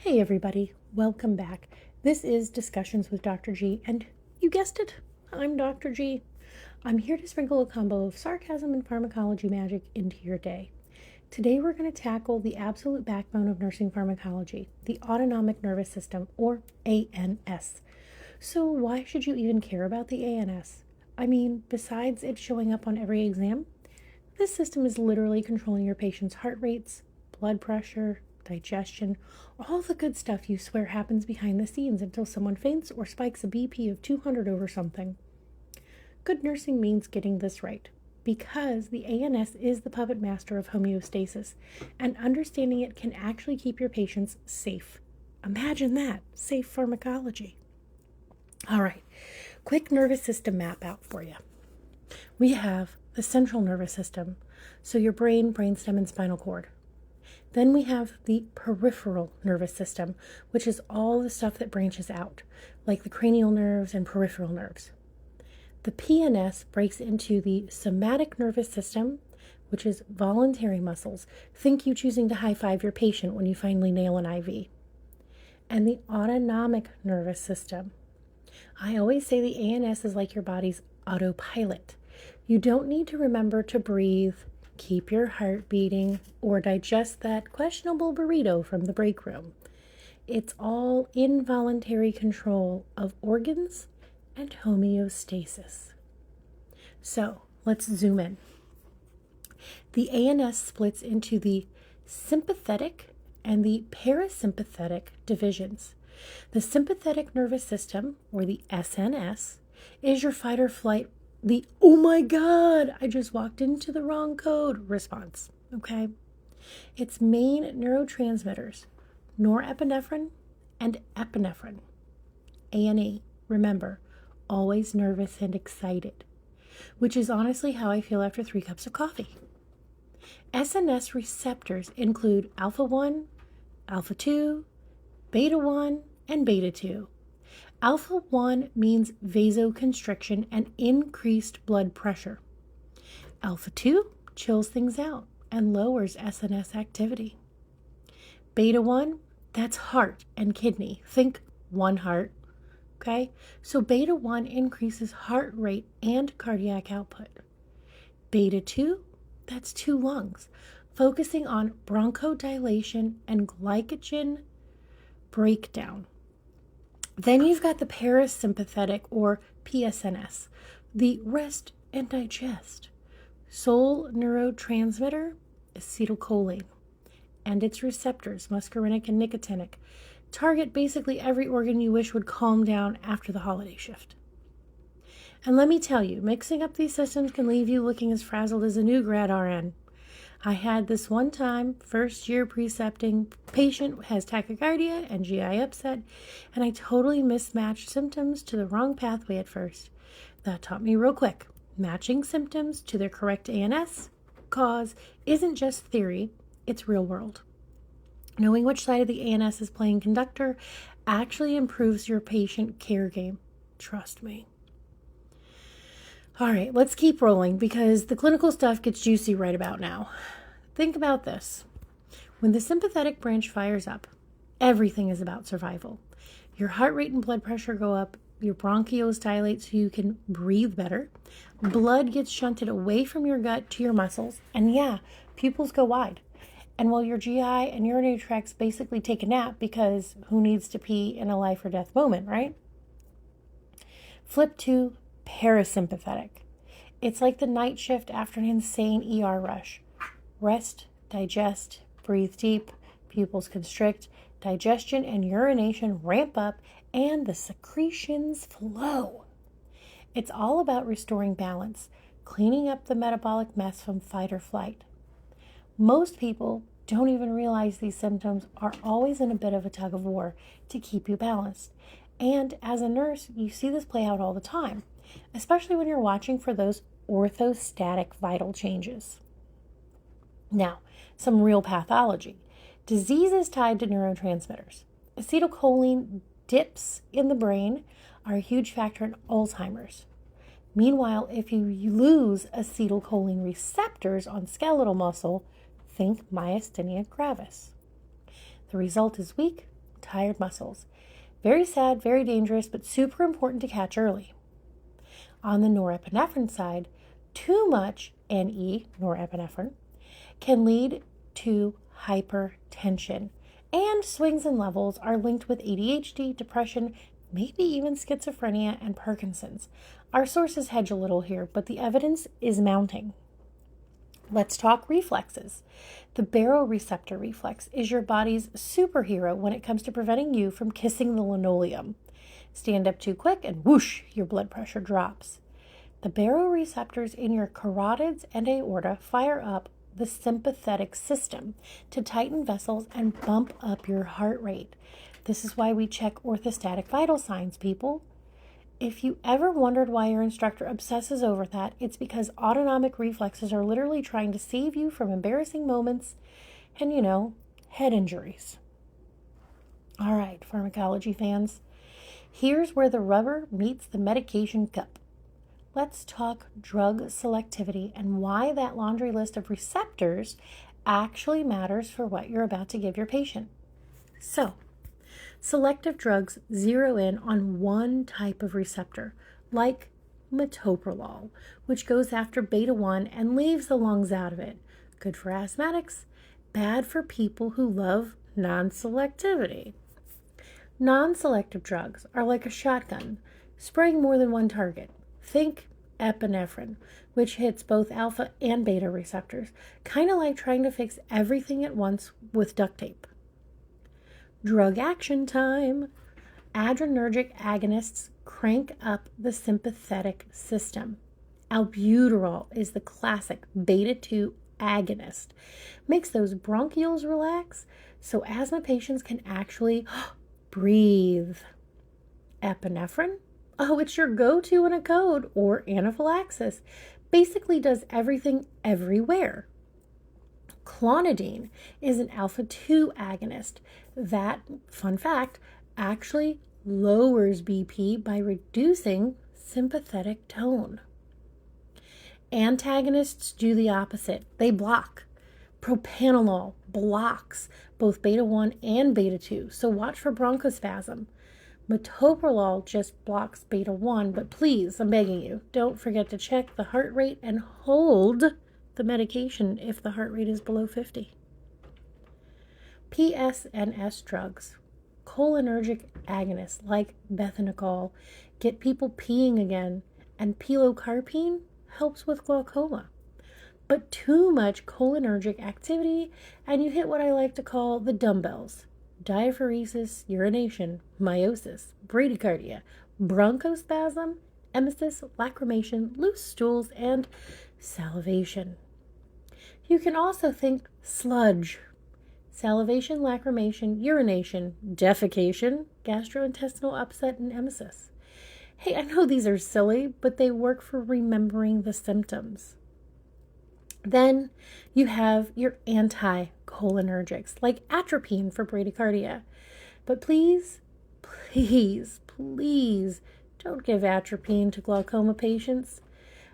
Hey everybody, welcome back. This is Discussions with Dr. G, and you guessed it, I'm Dr. G. I'm here to sprinkle a combo of sarcasm and pharmacology magic into your day. Today we're going to tackle the absolute backbone of nursing pharmacology, the autonomic nervous system, or ANS. So why should you even care about the ANS? I mean, besides it showing up on every exam, this system is literally controlling your patient's heart rates, blood pressure, digestion, all the good stuff you swear happens behind the scenes until someone faints or spikes a BP of 200 over something. Good nursing means getting this right, because the ANS is the puppet master of homeostasis, and understanding it can actually keep your patients safe. Imagine that, safe pharmacology. All right, quick nervous system map out for you. We have the central nervous system, so your brain, brainstem, and spinal cord. Then we have the peripheral nervous system, which is all the stuff that branches out, like the cranial nerves and peripheral nerves. The PNS breaks into the somatic nervous system, which is voluntary muscles. Think you choosing to high-five your patient when you finally nail an IV. And the autonomic nervous system. I always say the ANS is like your body's autopilot. You don't need to remember to breathe, keep your heart beating, or digest that questionable burrito from the break room. It's all involuntary control of organs and homeostasis. So let's zoom in. The ANS splits into the sympathetic and the parasympathetic divisions. The sympathetic nervous system, or the SNS, is your fight or flight, the "oh my god, I just walked into the wrong code" response, okay? Its main neurotransmitters, norepinephrine and epinephrine. ANE, remember, always nervous and excited, which is honestly how I feel after 3 cups of coffee. SNS receptors include alpha-1, alpha-2, beta-1, and beta-2. Alpha-1 means vasoconstriction and increased blood pressure. Alpha-2 chills things out and lowers SNS activity. Beta-1, that's heart and kidney. Think one heart, okay? So beta-1 increases heart rate and cardiac output. Beta-2, that's 2 lungs, focusing on bronchodilation and glycogen breakdown. Then you've got the parasympathetic, or PSNS, the rest and digest. Sole neurotransmitter, acetylcholine, and its receptors, muscarinic and nicotinic, target basically every organ you wish would calm down after the holiday shift. And let me tell you, mixing up these systems can leave you looking as frazzled as a new grad RN. I had this one time, first year precepting, patient has tachycardia and GI upset, and I totally mismatched symptoms to the wrong pathway at first. That taught me real quick. Matching symptoms to their correct ANS cause isn't just theory, it's real world. Knowing which side of the ANS is playing conductor actually improves your patient care game. Trust me. All right, let's keep rolling because the clinical stuff gets juicy right about now. Think about this. When the sympathetic branch fires up, everything is about survival. Your heart rate and blood pressure go up, your bronchioles dilate so you can breathe better, blood gets shunted away from your gut to your muscles, and yeah, pupils go wide. And while your GI and urinary tracts basically take a nap because who needs to pee in a life or death moment, right? Flip to parasympathetic. It's like the night shift after an insane ER rush. Rest, digest, breathe deep, pupils constrict, digestion and urination ramp up, and the secretions flow. It's all about restoring balance, cleaning up the metabolic mess from fight or flight. Most people don't even realize these symptoms are always in a bit of a tug of war to keep you balanced. And as a nurse, you see this play out all the time, especially when you're watching for those orthostatic vital changes. Now, some real pathology. Diseases tied to neurotransmitters. Acetylcholine dips in the brain are a huge factor in Alzheimer's. Meanwhile, if you lose acetylcholine receptors on skeletal muscle, think myasthenia gravis. The result is weak, tired muscles. Very sad, very dangerous, but super important to catch early. On the norepinephrine side, too much NE, norepinephrine, can lead to hypertension, and swings in levels are linked with ADHD, depression, maybe even schizophrenia and Parkinson's. Our sources hedge a little here, but the evidence is mounting. Let's talk reflexes. The baroreceptor reflex is your body's superhero when it comes to preventing you from kissing the linoleum. Stand up too quick and whoosh, your blood pressure drops. The baroreceptors in your carotids and aorta fire up the sympathetic system to tighten vessels and bump up your heart rate. This is why we check orthostatic vital signs, people. If you ever wondered why your instructor obsesses over that, it's because autonomic reflexes are literally trying to save you from embarrassing moments and, head injuries. All right, pharmacology fans, here's where the rubber meets the medication cup. Let's talk drug selectivity and why that laundry list of receptors actually matters for what you're about to give your patient. So, selective drugs zero in on one type of receptor, like metoprolol, which goes after beta-1 and leaves the lungs out of it. Good for asthmatics, bad for people who love non-selectivity. Non-selective drugs are like a shotgun, spraying more than one target. Think epinephrine, which hits both alpha and beta receptors, kind of like trying to fix everything at once with duct tape. Drug action time. Adrenergic agonists crank up the sympathetic system. Albuterol is the classic beta-2 agonist. Makes those bronchioles relax so asthma patients can actually breathe. Epinephrine? Oh, it's your go-to in a code or anaphylaxis. Basically does everything everywhere. Clonidine is an alpha-2 agonist. That, fun fact, actually lowers BP by reducing sympathetic tone. Antagonists do the opposite. They block. Propranolol blocks both beta-1 and beta-2, so watch for bronchospasm. Metoprolol just blocks beta-1, but please, I'm begging you, don't forget to check the heart rate and hold the medication if the heart rate is below 50. PSNS drugs, cholinergic agonists like bethanacol, get people peeing again, and pilocarpine helps with glaucoma. But too much cholinergic activity, and you hit what I like to call the dumbbells. Diaphoresis, urination, meiosis, bradycardia, bronchospasm, emesis, lacrimation, loose stools, and salivation. You can also think sludge. Salivation, lacrimation, urination, defecation, gastrointestinal upset, and emesis. Hey, I know these are silly, but they work for remembering the symptoms. Then you have your anticholinergics, like atropine for bradycardia. But please, please, please don't give atropine to glaucoma patients.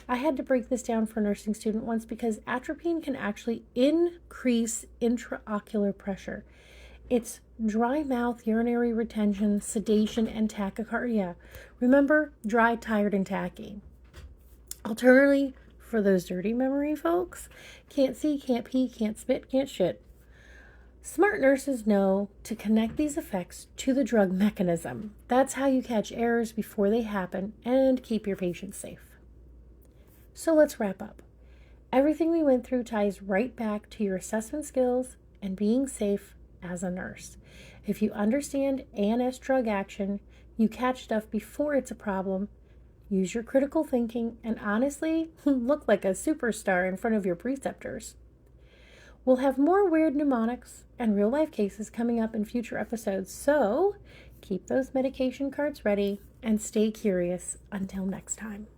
I had to break this down for a nursing student once because atropine can actually increase intraocular pressure. It's dry mouth, urinary retention, sedation, and tachycardia. Remember, dry, tired, and tacky. Alternatively, for those dirty memory folks, can't see, can't pee, can't spit, can't shit. Smart nurses know to connect these effects to the drug mechanism. That's how you catch errors before they happen and keep your patients safe. So let's wrap up. Everything we went through ties right back to your assessment skills and being safe as a nurse. If you understand ANS drug action, you catch stuff before it's a problem, use your critical thinking, and honestly, look like a superstar in front of your preceptors. We'll have more weird mnemonics and real-life cases coming up in future episodes, so keep those medication cards ready and stay curious until next time.